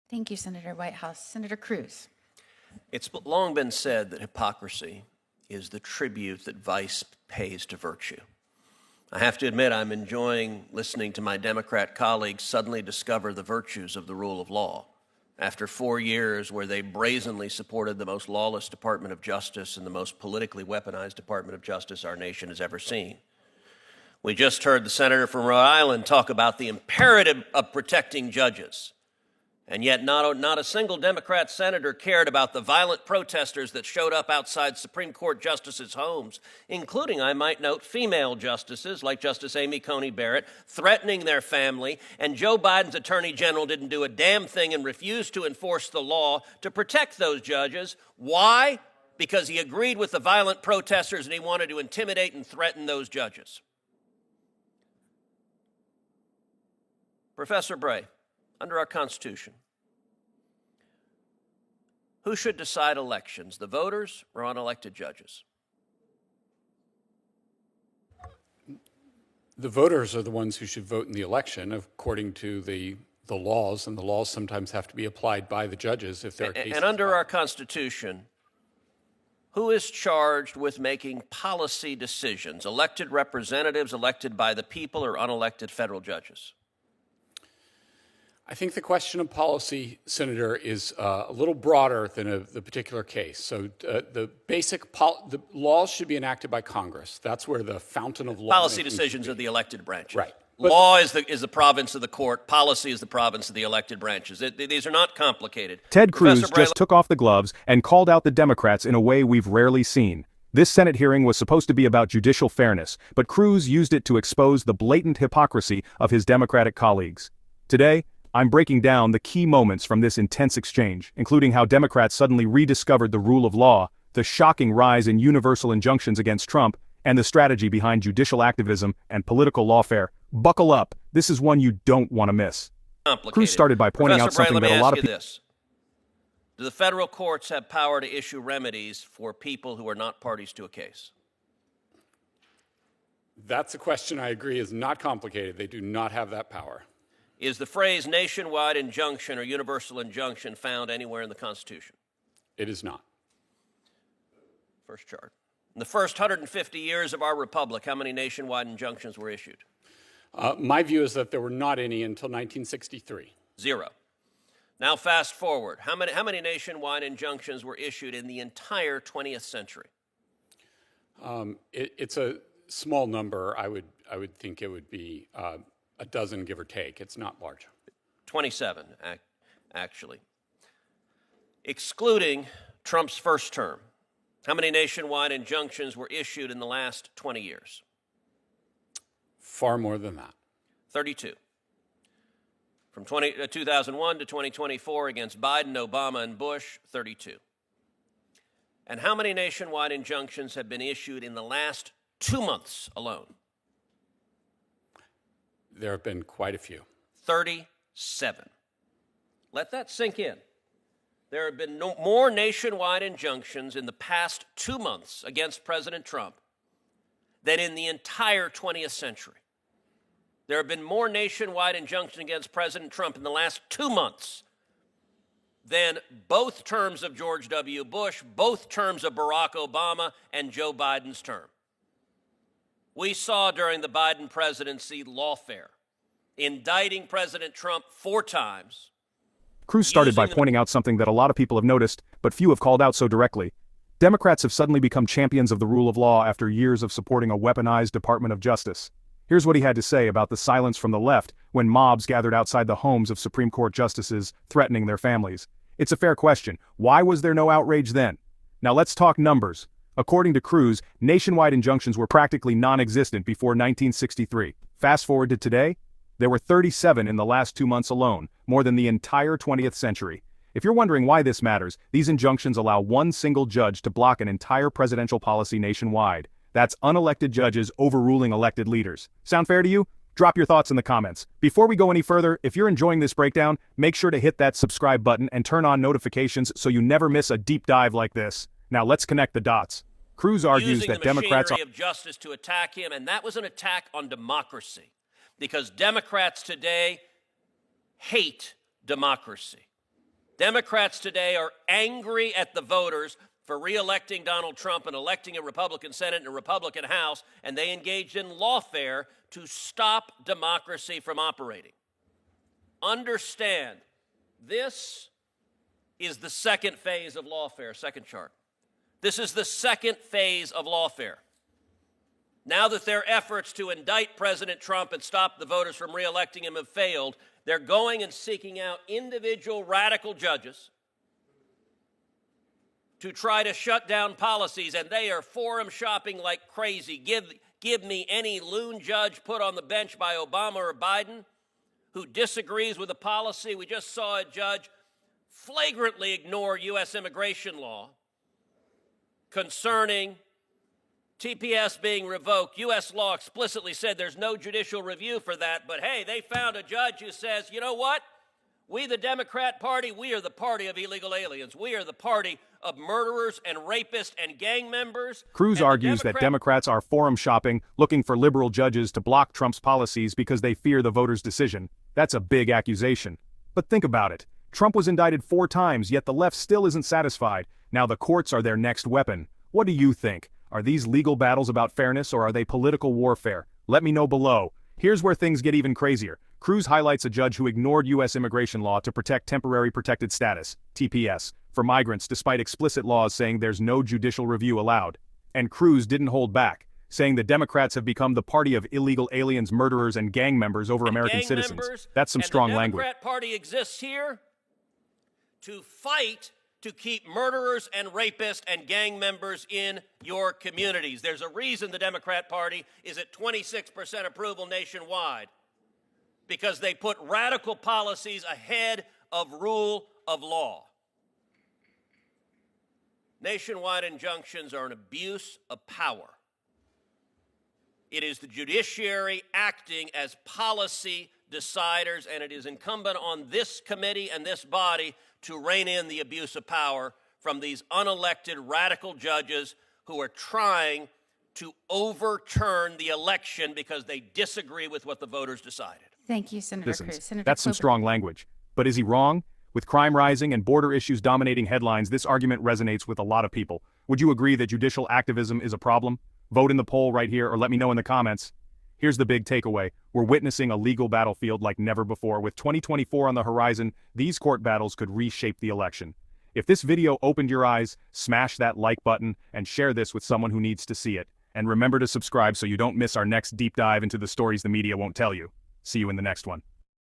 Thank you, Senator Whitehouse. Senator Cruz. It's long been said that hypocrisy is the tribute that vice pays to virtue. I have to admit I'm enjoying listening to my Democrat colleagues suddenly discover the virtues of the rule of law after 4 years where they brazenly supported the most lawless Department of Justice and the most politically weaponized Department of Justice our nation has ever seen. We just heard the senator from Rhode Island talk about the imperative of protecting judges. And yet not a single Democrat senator cared about the violent protesters that showed up outside Supreme Court justices' homes, including, I might note, female justices like Justice Amy Coney Barrett, threatening their family, and Joe Biden's attorney general didn't do a damn thing and refused to enforce the law to protect those judges. Why? Because he agreed with the violent protesters and he wanted to intimidate and threaten those judges. Professor Bray, under our Constitution, who should decide elections, the voters or unelected judges? The voters are the ones who should vote in the election according to the laws, and the laws sometimes have to be applied by the judges if there are cases. And under our Constitution, who is charged with making policy decisions, elected representatives elected by the people or unelected federal judges? I think the question of policy, Senator, is a little broader than the particular case. So the laws should be enacted by Congress. That's where the fountain of law. Policy decisions are the elected branches. Right. Law is the province of the court. Policy is the province of the elected branches. These are not complicated. Ted Cruz just took off the gloves and called out the Democrats in a way we've rarely seen. This Senate hearing was supposed to be about judicial fairness, but Cruz used it to expose the blatant hypocrisy of his Democratic colleagues. Today, I'm breaking down the key moments from this intense exchange, including how Democrats suddenly rediscovered the rule of law, the shocking rise in universal injunctions against Trump, and the strategy behind judicial activism and political lawfare. Buckle up, this is one you don't want to miss. Cruz started by pointing out something that a lot of people... Do the federal courts have power to issue remedies for people who are not parties to a case? That's a question I agree is not complicated. They do not have that power. Is the phrase nationwide injunction or universal injunction found anywhere in the Constitution? It is not. First chart. In the first 150 years of our republic, how many nationwide injunctions were issued? My view is that there were not any until 1963. 0. Now fast forward. How many nationwide injunctions were issued in the entire 20th century? It's a small number. I would think it would be a dozen, give or take. It's not large. 27, actually. Excluding Trump's first term, how many nationwide injunctions were issued in the last 20 years? Far more than that. 32. From 2001 to 2024 against Biden, Obama, and Bush, 32. And how many nationwide injunctions have been issued in the last 2 months alone? There have been quite a few. 37. Let that sink in. There have been more nationwide injunctions in the past 2 months against President Trump than in the entire 20th century. There have been more nationwide injunctions against President Trump in the last 2 months than both terms of George W. Bush, both terms of Barack Obama, and Joe Biden's term. We saw during the Biden presidency lawfare, indicting President Trump 4 times. Cruz started by pointing out something that a lot of people have noticed, but few have called out so directly. Democrats have suddenly become champions of the rule of law after years of supporting a weaponized Department of Justice. Here's what he had to say about the silence from the left when mobs gathered outside the homes of Supreme Court justices, threatening their families. It's a fair question. Why was there no outrage then? Now let's talk numbers. According to Cruz, nationwide injunctions were practically non-existent before 1963. Fast forward to today, there were 37 in the last 2 months alone, more than the entire 20th century. If you're wondering why this matters, these injunctions allow one single judge to block an entire presidential policy nationwide. That's unelected judges overruling elected leaders. Sound fair to you? Drop your thoughts in the comments. Before we go any further, if you're enjoying this breakdown, make sure to hit that subscribe button and turn on notifications so you never miss a deep dive like this. Now let's connect the dots. Cruz argues that Democrats using the machinery of justice to attack him, and that was an attack on democracy, because Democrats today hate democracy. Democrats today are angry at the voters for re-electing Donald Trump and electing a Republican Senate and a Republican House, and they engaged in lawfare to stop democracy from operating. Understand, this is the second phase of lawfare. Second chart. This is the second phase of lawfare. Now that their efforts to indict President Trump and stop the voters from re-electing him have failed, they're going and seeking out individual radical judges to try to shut down policies, and they are forum shopping like crazy. Give me any loon judge put on the bench by Obama or Biden who disagrees with a policy. We just saw a judge flagrantly ignore U.S. immigration law concerning TPS being revoked. U.S. law explicitly said there's no judicial review for that, but hey, they found a judge who says, you know what? We, the Democrat Party, we are the party of illegal aliens. We are the party of murderers and rapists and gang members. Cruz argues that Democrats are forum shopping, looking for liberal judges to block Trump's policies because they fear the voters' decision. That's a big accusation. But think about it. Trump was indicted 4 times, yet the left still isn't satisfied. Now the courts are their next weapon. What do you think? Are these legal battles about fairness, or are they political warfare? Let me know below. Here's where things get even crazier. Cruz highlights a judge who ignored U.S. immigration law to protect temporary protected status, TPS, for migrants despite explicit laws saying there's no judicial review allowed. And Cruz didn't hold back, saying the Democrats have become the party of illegal aliens, murderers, and gang members over American citizens. That's some strong language. The Democrat Party exists here to fight to keep murderers and rapists and gang members in your communities. There's a reason the Democrat Party is at 26% approval nationwide, because they put radical policies ahead of rule of law. Nationwide injunctions are an abuse of power. It is the judiciary acting as policy deciders, and it is incumbent on this committee and this body to rein in the abuse of power from these unelected radical judges who are trying to overturn the election because they disagree with what the voters decided. Thank you, Senator Cruz. Senator That's some strong language. But is he wrong? With crime rising and border issues dominating headlines, this argument resonates with a lot of people. Would you agree that judicial activism is a problem? Vote in the poll right here or let me know in the comments. Here's the big takeaway. We're witnessing a legal battlefield like never before. With 2024 on the horizon, these court battles could reshape the election. If this video opened your eyes, smash that like button and share this with someone who needs to see it. And remember to subscribe so you don't miss our next deep dive into the stories the media won't tell you. See you in the next one.